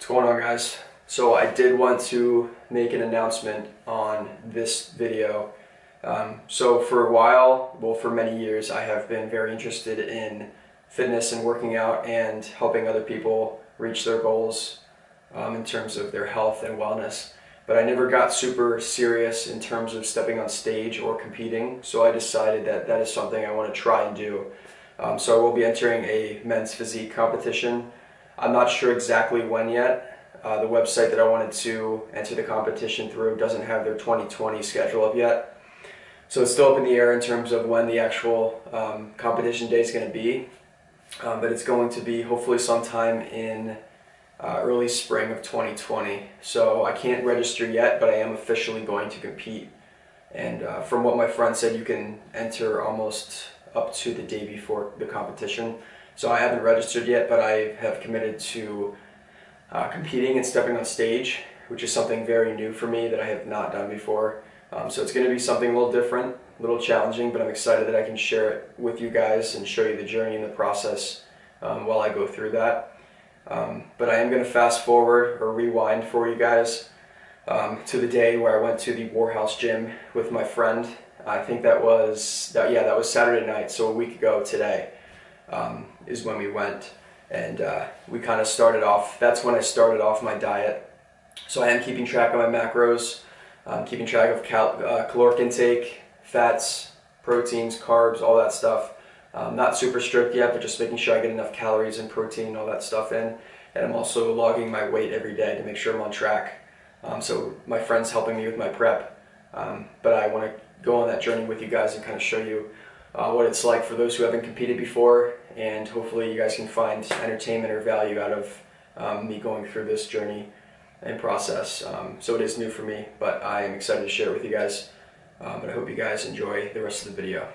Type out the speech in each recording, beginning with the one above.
What's going on, guys? So I did want to make an announcement on this video. So for a while, well, for many years, I have been very interested in fitness and working out and helping other people reach their goals in terms of their health and wellness. But I never got super serious in terms of stepping on stage or competing, so I decided that that is something I want to try and do. So I will be entering a men's physique competition. I'm not sure exactly when yet. The website that I wanted to enter the competition through doesn't have their 2020 schedule up yet. So it's still up in the air in terms of when the actual competition day is going to be. But it's going to be hopefully sometime in early spring of 2020. So I can't register yet, but I am officially going to compete. And from what my friend said, you can enter almost up to the day before the competition. So I haven't registered yet, but I have committed to competing and stepping on stage, which is something very new for me that I have not done before. So it's going to be something a little different, a little challenging, but I'm excited that I can share it with you guys and show you the journey and the process while I go through that. But I am going to fast forward or rewind for you guys to the day where I went to the Warhouse gym with my friend. I think that was Saturday night, so a week ago today is when we went, and we kind of started off. That's when I started off my diet. So I am keeping track of my macros, keeping track of caloric intake, fats, proteins, carbs, all that stuff. Not super strict yet, but just making sure I get enough calories and protein, all that stuff in. And I'm also logging my weight every day to make sure I'm on track. So my friend's helping me with my prep, but I want to go on that journey with you guys and kind of show you what it's like for those who haven't competed before, and hopefully you guys can find entertainment or value out of me going through this journey and process. So it is new for me, but I am excited to share it with you guys, but I hope you guys enjoy the rest of the video.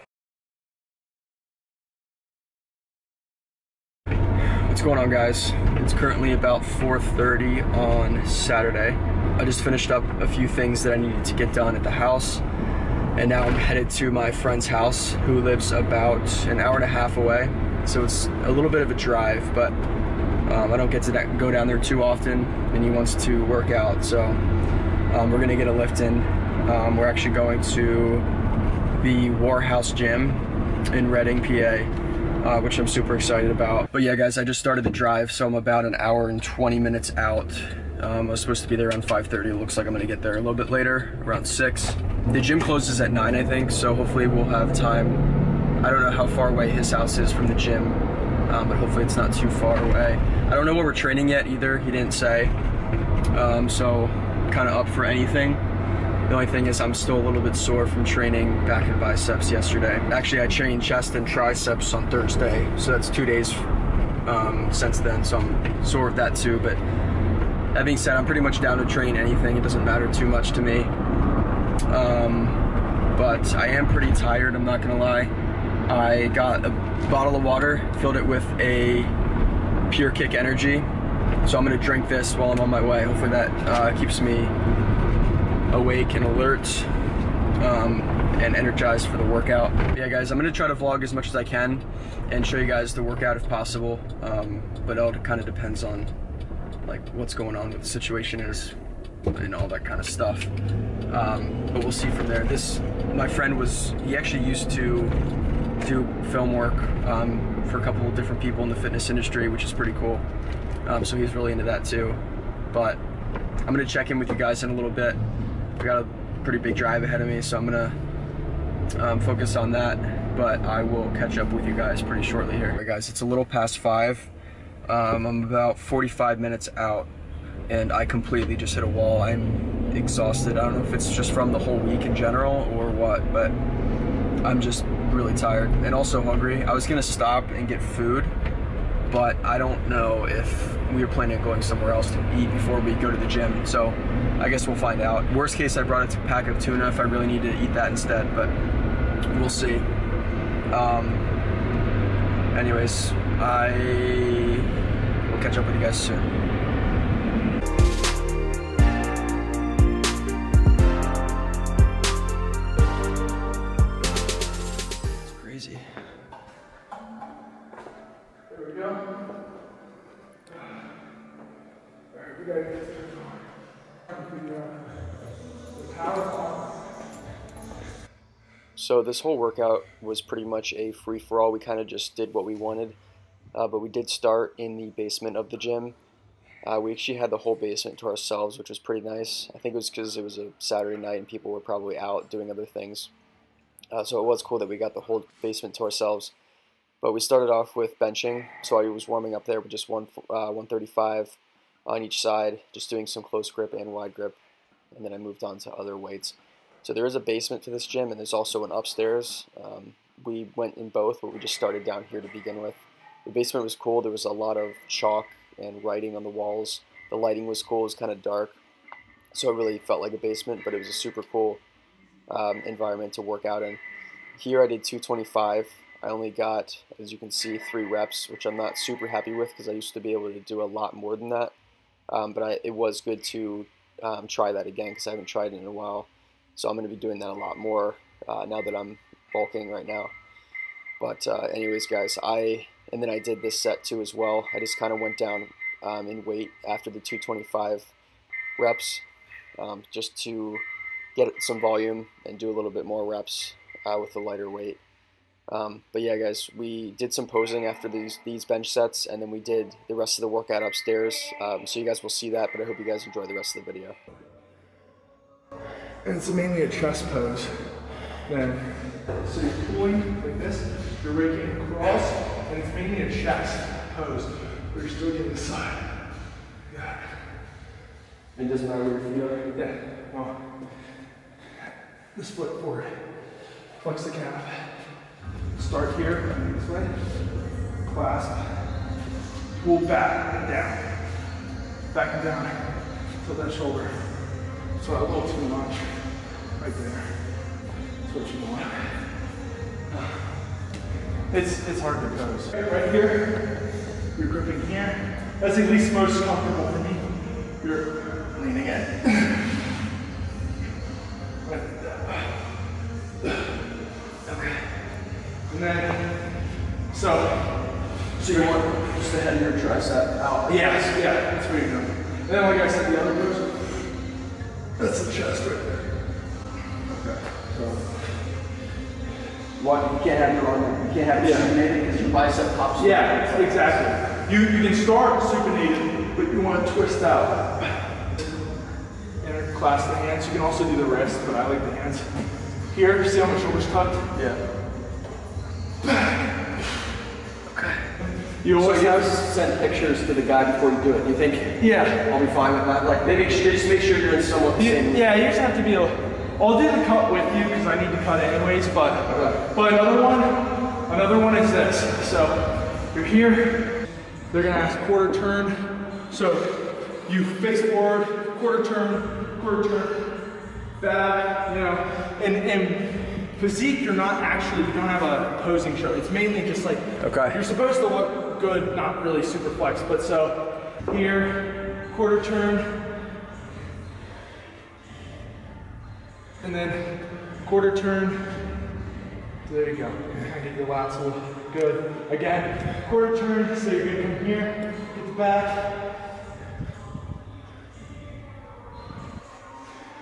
What's going on, guys? It's currently about 4:30 on Saturday. I just finished up a few things that I needed to get done at the house, and now I'm headed to my friend's house, who lives about an hour and a half away. So it's a little bit of a drive, but I don't get to go down there too often, and he wants to work out, so we're gonna get a lift in. We're actually going to the Warhouse gym in Reading, PA, which I'm super excited about. But yeah, guys, I just started the drive, so I'm about an hour and 20 minutes out. I was supposed to be there around 5:30. It looks like I'm gonna get there a little bit later, around 6. The gym closes at 9, I think, so hopefully we'll have time. I don't know how far away his house is from the gym, but hopefully it's not too far away. I don't know what we're training yet either, he didn't say, so kind of up for anything. The only thing is I'm still a little bit sore from training back and biceps yesterday. Actually, I trained chest and triceps on Thursday, so that's 2 days since then, so I'm sore with that too. But that being said, I'm pretty much down to train anything. It doesn't matter too much to me. But I am pretty tired, I'm not gonna lie. I got a bottle of water, filled it with a Pure Kick Energy, so I'm gonna drink this while I'm on my way. Hopefully that keeps me awake and alert and energized for the workout. Yeah, guys, I'm gonna try to vlog as much as I can and show you guys the workout if possible, but it all kind of depends on like what's going on, what the situation is, and all that kind of stuff. But we'll see from there. My friend he actually used to do film work for a couple of different people in the fitness industry, which is pretty cool. So he's really into that too. But I'm gonna check in with you guys in a little bit. I got a pretty big drive ahead of me, so I'm gonna focus on that. But I will catch up with you guys pretty shortly here. All right, guys, it's a little past 5. I'm about 45 minutes out, and I completely just hit a wall. I'm exhausted. I don't know if it's just from the whole week in general or what, but I'm just really tired and also hungry. I was gonna stop and get food, but I don't know if we were planning on going somewhere else to eat before we go to the gym, so I guess we'll find out. Worst case, I brought a pack of tuna if I really need to eat that instead, but we'll see. Anyways, I will catch up with you guys soon. There we go. There we So this whole workout was pretty much a free-for-all. We kind of just did what we wanted, but we did start in the basement of the gym. We actually had the whole basement to ourselves, which was pretty nice. I think it was because it was a Saturday night and people were probably out doing other things. So it was cool that we got the whole basement to ourselves. But we started off with benching, so I was warming up there with just 135 on each side, just doing some close grip and wide grip, and then I moved on to other weights. So there is a basement to this gym, and there's also an upstairs. We went in both, but we just started down here to begin with. The basement was cool. There was a lot of chalk and writing on the walls. The lighting was cool. It was kind of dark, so it really felt like a basement, but it was a super cool environment to work out in. Here I did 225. I only got, as you can see, 3 reps, which I'm not super happy with because I used to be able to do a lot more than that. But it was good to try that again because I haven't tried it in a while. So I'm going to be doing that a lot more now that I'm bulking right now. But anyways, guys, and then I did this set too as well. I just kind of went down in weight after the 225 reps just to get some volume and do a little bit more reps with the lighter weight. But yeah, guys, we did some posing after these bench sets, and then we did the rest of the workout upstairs. So you guys will see that, but I hope you guys enjoy the rest of the video. And it's mainly a chest pose. Then, so you're pulling like this, you're raking across, and it's mainly a chest pose, but you're still getting the side. Yeah. It doesn't matter where your feet are? Yeah. Well, the split forward. Flex the calf. Start here, this way. Clasp. Pull back and down. Back and down. Till that shoulder. So a little too much. Right there. That's what you want. It's hard to pose. Right here, you're gripping here. That's at least most comfortable for me. You're leaning in. Okay. And then, so you want just the head of your tricep out. Yes, yeah, that's where you're going. And then, like I said, the other pose, that's the chest right there. Okay. So, what you can't have your arm, you can't have it supinated because your bicep pops. Yeah, exactly. You can start supinated, but you want to twist out. Interclasp the hands. You can also do the wrist, but I like the hands. Here, see how my shoulders tucked? Yeah. Okay. You always have to send pictures to the guy before you do it. You think? Yeah. I'll be fine with that. Like maybe just make sure you're in somewhat the same. Yeah, you just have to be. I'll do the cut with you because I need to cut anyways. But another one is this. So you're here. They're gonna ask quarter turn. So you face forward, quarter turn, back. You know, and physique, you don't have a posing show. It's mainly just like, you're supposed to look good, not really super flex, but so here, quarter turn, and then quarter turn. There you go. I get your lats a little good. Again, quarter turn, so you're gonna come here, get the back,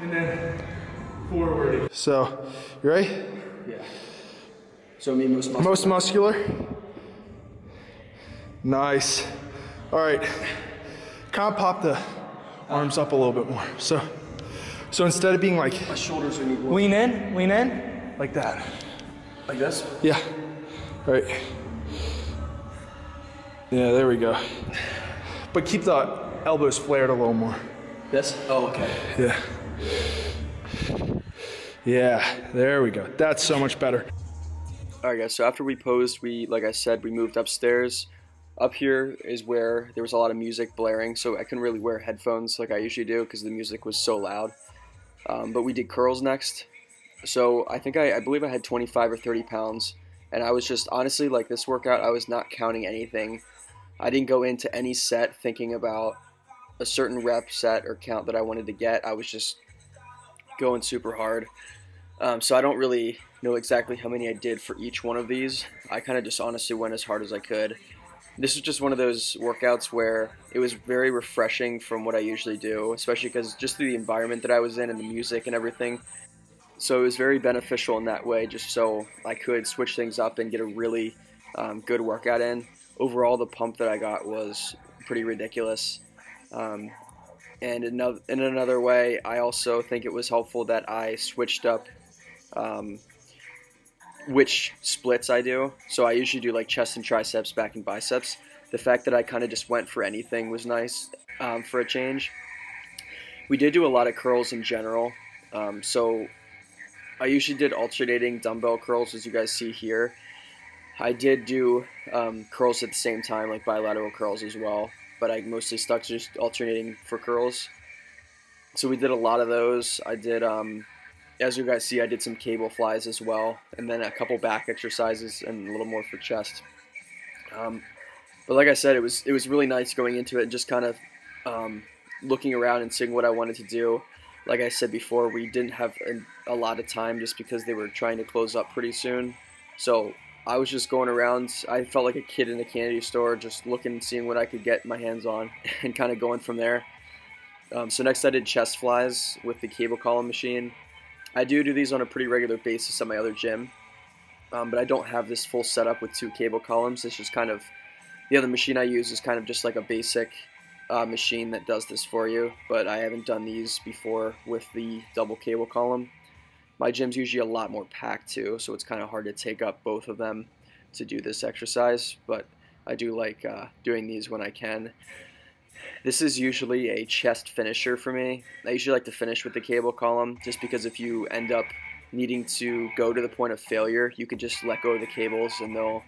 and then forward. So, you ready? Yeah. So me most muscular. Most muscular. Nice. All right. Kind of pop the arms up a little bit more. So instead of being like, my shoulders are lean in, like that. Like this? Yeah. All right. Yeah, there we go. But keep the elbows flared a little more. This? Oh, okay. Yeah. Yeah, there we go. That's so much better. Alright guys, so after we posed, like I said, we moved upstairs. Up here is where there was a lot of music blaring, so I couldn't really wear headphones like I usually do because the music was so loud. But we did curls next. So I think I believe I had 25 or 30 pounds, and I was just, honestly, like this workout, I was not counting anything. I didn't go into any set thinking about a certain rep set or count that I wanted to get. I was just going super hard. So I don't really know exactly how many I did for each one of these. I kind of just honestly went as hard as I could. This was just one of those workouts where it was very refreshing from what I usually do, especially because just the environment that I was in and the music and everything. So it was very beneficial in that way, just so I could switch things up and get a really good workout in. Overall, the pump that I got was pretty ridiculous. And in another way, I also think it was helpful that I switched up which splits I do. So I usually do like chest and triceps, back and biceps. The fact that I kind of just went for anything was nice for a change. We did do a lot of curls in general. So I usually did alternating dumbbell curls, as you guys see here. I did do curls at the same time, like bilateral curls as well, but I mostly stuck to just alternating for curls. So we did a lot of those. I did, as you guys see, I did some cable flies as well, and then a couple back exercises and a little more for chest. But like I said, it was really nice going into it and just kind of looking around and seeing what I wanted to do. Like I said before, we didn't have a lot of time just because they were trying to close up pretty soon. So I was just going around. I felt like a kid in a candy store, just looking and seeing what I could get my hands on and kind of going from there. So next I did chest flies with the cable column machine. I do these on a pretty regular basis at my other gym, but I don't have this full setup with 2 cable columns. It's just kind of, the other machine I use is kind of just like a basic machine that does this for you, but I haven't done these before with the double cable column. My gym's usually a lot more packed too, so it's kind of hard to take up both of them to do this exercise, but I do like doing these when I can. This is usually a chest finisher for me. I usually like to finish with the cable column, just because if you end up needing to go to the point of failure, you can just let go of the cables and they'll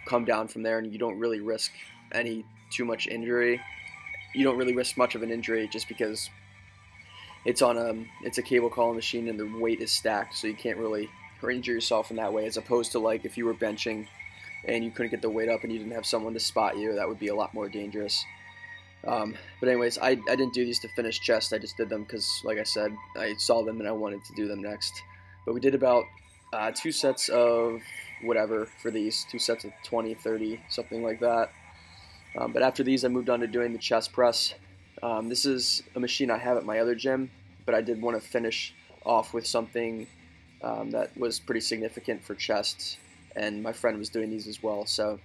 come down from there, and you don't really risk too much injury. You don't really risk much of an injury just because it's a cable column machine and the weight is stacked, so you can't really injure yourself in that way, as opposed to like if you were benching and you couldn't get the weight up and you didn't have someone to spot you, that would be a lot more dangerous. But anyways, I didn't do these to finish chest. I just did them because, like I said, I saw them and I wanted to do them next. But we did about 2 sets of whatever for these, 2 sets of 20, 30, something like that. But after these, I moved on to doing the chest press. This is a machine I have at my other gym, but I did want to finish off with something that was pretty significant for chest, and my friend was doing these as well, so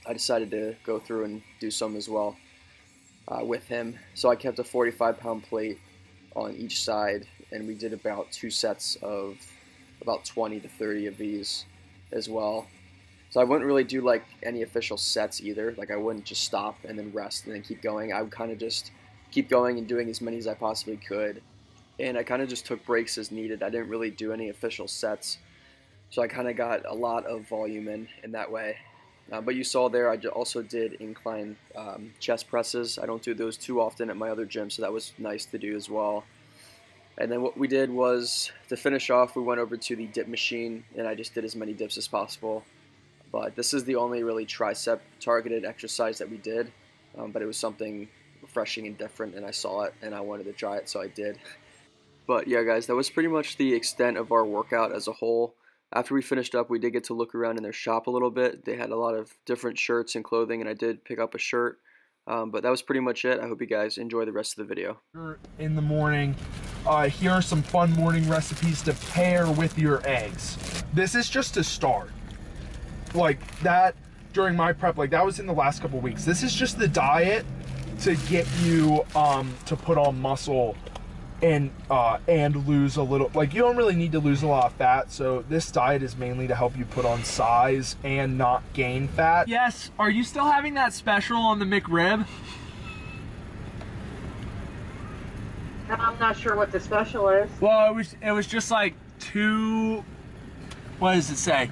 I decided to go through and do some as well with him. So I kept a 45-pound plate on each side, and we did about 2 sets of about 20 to 30 of these as well. So I wouldn't really do like any official sets either. Like I wouldn't just stop and then rest and then keep going. I would kind of just keep going and doing as many as I possibly could. And I kind of just took breaks as needed. I didn't really do any official sets. So I kind of got a lot of volume in that way. But you saw there, I also did incline chest presses. I don't do those too often at my other gym, so that was nice to do as well. And then what we did was, to finish off, we went over to the dip machine, and I just did as many dips as possible. But this is the only really tricep targeted exercise that we did, but it was something refreshing and different, and I saw it and I wanted to try it, so I did. But yeah guys, that was pretty much the extent of our workout as a whole. After we finished up, we did get to look around in their shop a little bit. They had a lot of different shirts and clothing, and I did pick up a shirt. But that was pretty much it. I hope you guys enjoy the rest of the video. In the morning, here are some fun morning recipes to pair with your eggs. This is just to start. Like that during my prep, like that was in the last couple weeks. This is just the diet to get you to put on muscle and lose a little, like you don't really need to lose a lot of fat, so this diet is mainly to help you put on size and not gain fat. Yes, are you still having that special on the McRib? I'm not sure what the special is. Well, it was just like 2, what does it say?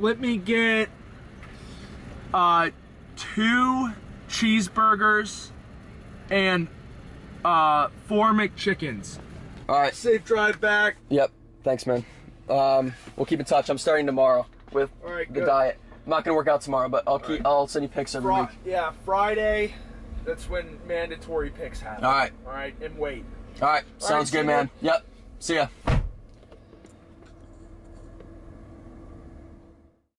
Let me get 2 cheeseburgers and 4 McChickens. Alright. Safe drive back. Yep. Thanks, man. We'll keep in touch. I'm starting tomorrow with the diet. I'm not going to work out tomorrow, but I'll send you pics every week. Yeah, Friday, that's when mandatory pics happen. Alright. Alright, and wait. Alright. Sounds good, man. Yep. See ya.